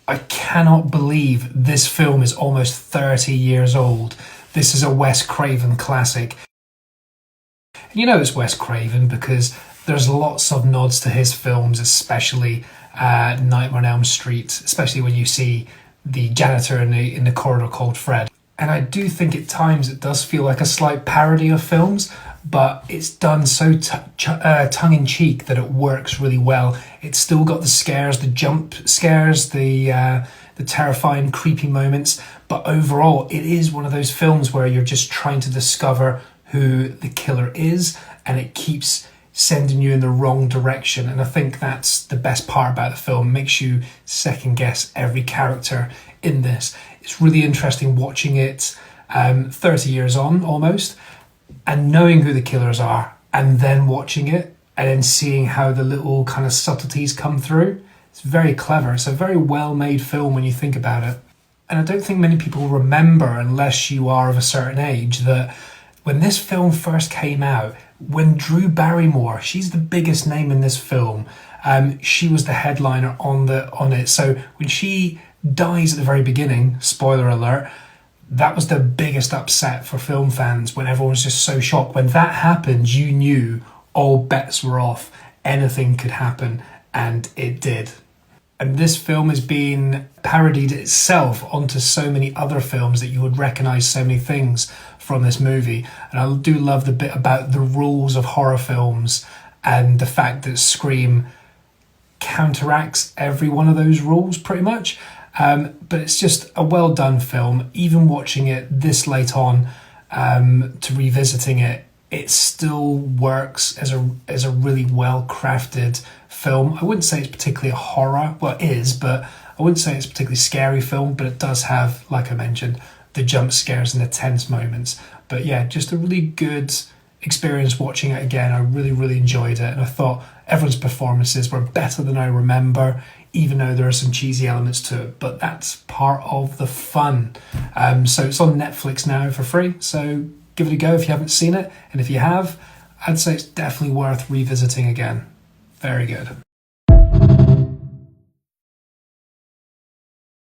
I cannot believe this film is almost 30 years old. This is a Wes Craven classic. And you know it's Wes Craven because there's lots of nods to his films, especially Nightmare on Elm Street, especially when you see the janitor in the corridor called Fred. And I do think at times it does feel like a slight parody of films, but it's done so tongue-in-cheek that it works really well. It's still got the scares, the jump scares, the terrifying, creepy moments, but overall it is one of those films where you're just trying to discover who the killer is, and it keeps sending you in the wrong direction. And I think that's the best part about the film. It makes you second guess every character in this. It's really interesting watching it 30 years on almost, and knowing who the killers are, and then watching it and then seeing how the little kind of subtleties come through. It's very clever. It's a very well-made film when you think about it. And I don't think many people remember, unless you are of a certain age, that when this film first came out, when Drew Barrymore, she's the biggest name in this film, she was the headliner on it. So when she dies at the very beginning, spoiler alert, that was the biggest upset for film fans, when everyone was just so shocked. When that happened, you knew all bets were off. Anything could happen, and it did. And this film has been parodied itself onto so many other films that you would recognise so many things from this movie. And I do love the bit about the rules of horror films and the fact that Scream counteracts every one of those rules pretty much. But it's just a well done film. Even watching it this late on, to revisiting it, it still works as a really well crafted film. I wouldn't say it's particularly a horror. Well, it is, but I wouldn't say it's a particularly scary film, but it does have, like I mentioned, the jump scares and the tense moments. But yeah, just a really good experience watching it again. I really, really enjoyed it. And I thought everyone's performances were better than I remember, even though there are some cheesy elements to it. But that's part of the fun. So it's on Netflix now for free. So give it a go if you haven't seen it. And if you have, I'd say it's definitely worth revisiting again. Very good.